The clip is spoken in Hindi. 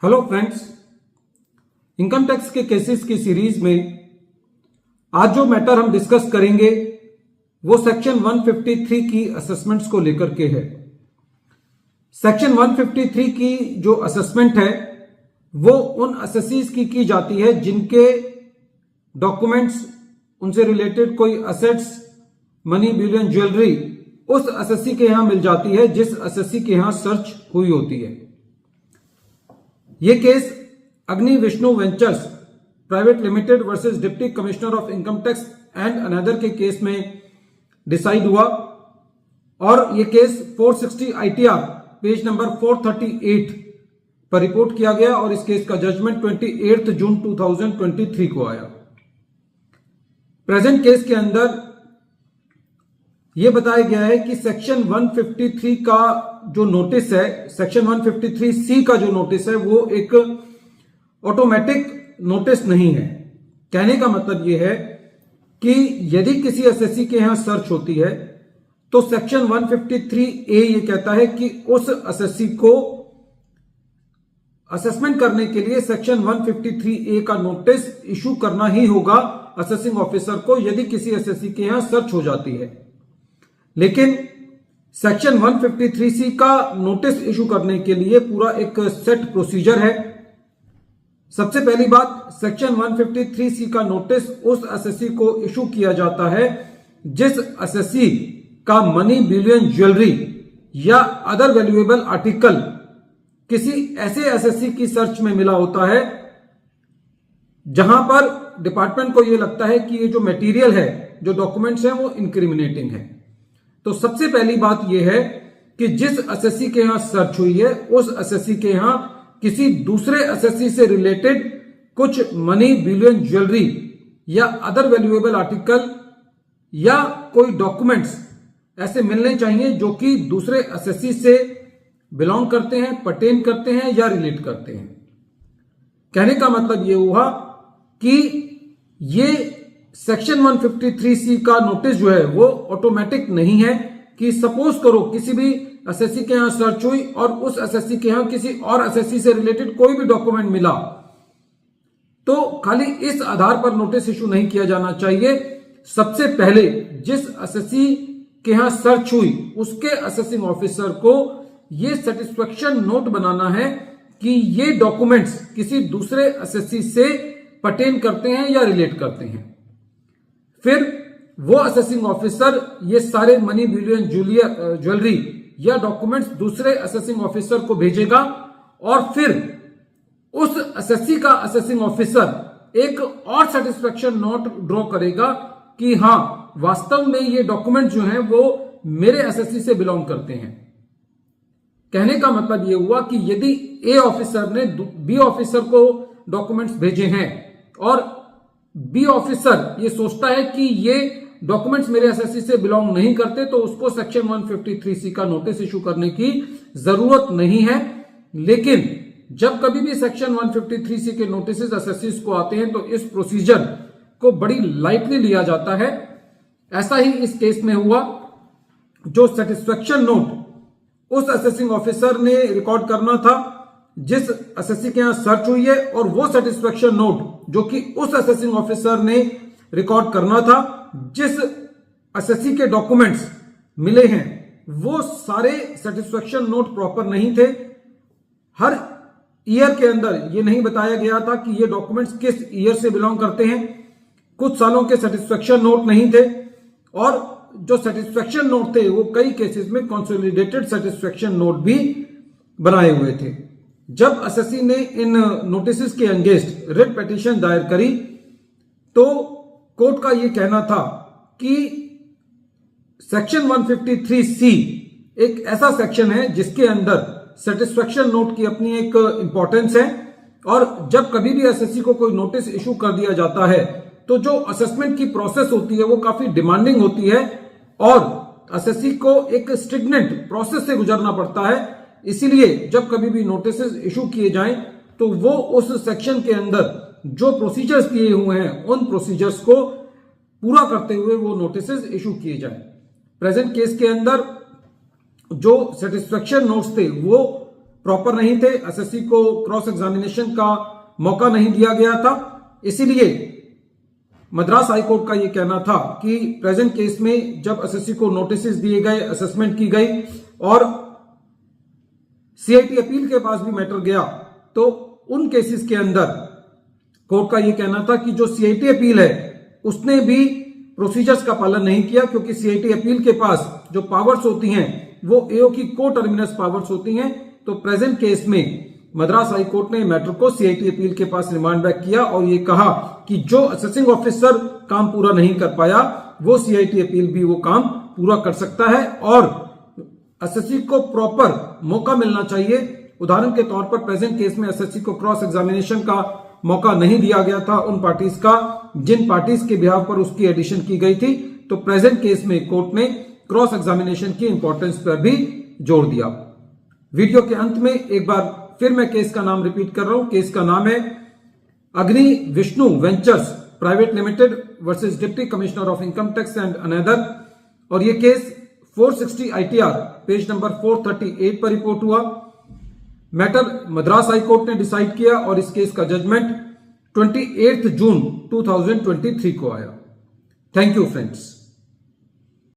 हेलो फ्रेंड्स, इनकम टैक्स के केसेस की सीरीज में आज जो मैटर हम डिस्कस करेंगे वो सेक्शन 153 की असेसमेंट्स को लेकर के है। सेक्शन 153 की जो असेसमेंट है वो उन असेसीज की जाती है जिनके डॉक्यूमेंट्स, उनसे रिलेटेड कोई असेट्स, मनी, बुलियन, ज्वेलरी उस असेसी के यहां मिल जाती है जिस असेसी के यहां सर्च हुई होती है। ये केस अग्नि Vishnu ventures private limited versus deputy commissioner of income tax and another के केस में डिसाइड हुआ और ये केस 460 ITR पेज नंबर 438 पर रिपोर्ट किया गया और इस केस का जजमेंट 28 जून 2023 को आया। प्रेजेंट केस के अंदर यह बताया गया है कि सेक्शन 153 का जो नोटिस है, सेक्शन 153C का जो नोटिस है वो एक ऑटोमेटिक नोटिस नहीं है। कहने का मतलब यह है कि यदि किसी एसएससी के यहां सर्च होती है तो सेक्शन 153A ये कहता है कि उस एसएससी को असेसमेंट करने के लिए सेक्शन 153A का नोटिस इशू करना ही होगा असेसिंग ऑफिसर को यदि किसी एसएससी के यहां सर्च हो जाती है। लेकिन सेक्शन 153C का नोटिस इशू करने के लिए पूरा एक सेट प्रोसीजर है। सबसे पहली बात, सेक्शन 153C का नोटिस उस एसएससी को इशू किया जाता है जिस एसएससी का मनी, बुलियन, ज्वेलरी या अदर वैल्यूएबल आर्टिकल किसी ऐसे एसएससी की सर्च में मिला होता है जहां पर डिपार्टमेंट को यह लगता है कि ये जो मटेरियल है, जो डॉक्यूमेंट्स हैं वो इंक्रिमिनेटिंग है। तो सबसे पहली बात यह है कि जिस एसएससी के यहां सर्च हुई है उस एसएससी के यहां किसी दूसरे एसएससी से रिलेटेड कुछ मनी, बुलियन, ज्वेलरी या अदर वैल्यूएबल आर्टिकल या कोई डॉक्यूमेंट्स ऐसे मिलने चाहिए जो कि दूसरे एसएससी से बिलोंग करते हैं, पर्टेन करते हैं या रिलेट करते हैं। कहने का मतलब यह हुआ कि ये सेक्शन 153C का नोटिस जो है वो ऑटोमेटिक नहीं है कि सपोज करो किसी भी एसएससी के यहां सर्च हुई और उस एसएससी के यहां किसी और एसएससी से रिलेटेड कोई भी डॉक्यूमेंट मिला तो खाली इस आधार पर नोटिस इशू नहीं किया जाना चाहिए। सबसे पहले जिस एसएससी के यहां सर्च हुई उसके असेसिंग ऑफिसर को यह सेटिस्फेक्शन नोट बनाना है कि ये डॉक्यूमेंट्स किसी दूसरे एसएससी से पर्टेन करते हैं या रिलेट करते हैं। फिर वो असेसिंग ऑफिसर ये सारे मनी, बुलियन, ज्वेलरी या डॉक्यूमेंट्स दूसरे असेसिंग ऑफिसर को भेजेगा और फिर उस एसएससी का असेसिंग ऑफिसर एक और सेटिस्फेक्शन नोट ड्रॉ करेगा कि हां वास्तव में ये डॉक्यूमेंट जो हैं वो मेरे एसएससी से बिलोंग करते हैं। कहने का मतलब यह हुआ कि यदि ए ऑफिसर ने बी ऑफिसर को डॉक्यूमेंट्स भेजे हैं और बी ऑफिसर ये सोचता है कि ये डॉक्यूमेंट्स मेरे एसएससी से बिलोंग नहीं करते तो उसको सेक्शन 153C का नोटिस इशू करने की जरूरत नहीं है। लेकिन जब कभी भी सेक्शन 153C के नोटिस एसएससी को आते हैं तो इस प्रोसीजर को बड़ी लाइटली लिया जाता है। ऐसा ही इस केस में हुआ। जो सेटिस्फेक्शन नोट उस असेसिंग ऑफिसर ने रिकॉर्ड करना था जिस एसएससी के यहां सर्च हुई है और वो सेटिस्फेक्शन नोट जो कि उस असेसिंग ऑफिसर ने रिकॉर्ड करना था जिस एसएससी के डॉक्यूमेंट्स मिले हैं वो सारे सेटिस्फेक्शन नोट प्रॉपर नहीं थे। हर ईयर के अंदर ये नहीं बताया गया था कि ये डॉक्यूमेंट्स किस ईयर से बिलोंग करते हैं। कुछ सालों के सेटिस्फेक्शन नोट नहीं थे और जो सेटिस्फेक्शन नोट थे वो कई केसेस में कंसोलिडेटेड सेटिस्फेक्शन नोट भी बनाए हुए थे। जब एसएससी ने इन नोटिस के अगेंस्ट रिट पिटीशन दायर करी तो कोर्ट का यह कहना था कि सेक्शन 153C एक ऐसा सेक्शन है जिसके अंदर सेटिस्फेक्शन नोट की अपनी एक इंपॉर्टेंस है और जब कभी भी एसएससी को कोई नोटिस इशू कर दिया जाता है तो जो असेसमेंट की प्रोसेस होती है वो काफी डिमांडिंग होती है और एसएससी को एक स्ट्रिग्नेंट प्रोसेस से गुजरना पड़ता है। इसीलिए जब कभी भी नोटिस इशू किए जाएं तो वो उस सेक्शन के अंदर जो प्रोसीजर्स दिए हुए हैं उन प्रोसीजर्स को पूरा करते हुए वो नोटिस इशू किए जाएं। प्रेजेंट केस के अंदर जो सेटिस्फेक्शन नोट्स थे वो प्रॉपर नहीं थे, एसएससी को क्रॉस एग्जामिनेशन का मौका नहीं दिया गया था। इसीलिए मद्रास हाईकोर्ट का यह कहना था कि प्रेजेंट केस में जब एसएससी को नोटिस दिए गए, असेसमेंट की गई और सीआईटी अपील के पास भी मैटर गया, तो उन केसेस के अंदर कोर्ट का यह कहना था कि जो सीआईटी अपील है उसने भी प्रोसीजर्स का पालन नहीं किया, क्योंकि सीआईटी अपील के पास जो पावर्स होती हैं वो एओ की को टर्मिनस पावर्स होती हैं। तो प्रेजेंट केस में मद्रास हाई कोर्ट ने मैटर को सीआईटी अपील के पास रिमांड बैक किया और ये कहा कि जो असेसिंग ऑफिसर काम पूरा नहीं कर पाया वो सीआईटी अपील भी वो काम पूरा कर सकता है और एसएससी को प्रॉपर मौका मिलना चाहिए। उदाहरण के तौर पर प्रेजेंट केस में एसएससी को क्रॉस एग्जामिनेशन का मौका नहीं दिया गया था उन पार्टीज का जिन पार्टीज के बिहाव पर उसकी एडिशन की गई थी। तो प्रेजेंट केस में कोर्ट ने क्रॉस एग्जामिनेशन की इंपॉर्टेंस पर भी जोर दिया। वीडियो के अंत में एक बार फिर मैं केस का नाम रिपीट कर रहा हूं। केस का नाम है अग्नि Vishnu ventures private limited versus deputy commissioner of income tax and another, और यह केस 460 ITR पेज नंबर 438 पर रिपोर्ट हुआ। मैटर मद्रास हाई कोर्ट ने डिसाइड किया और इस केस का जजमेंट 28 जून 2023 को आया। Thank you friends.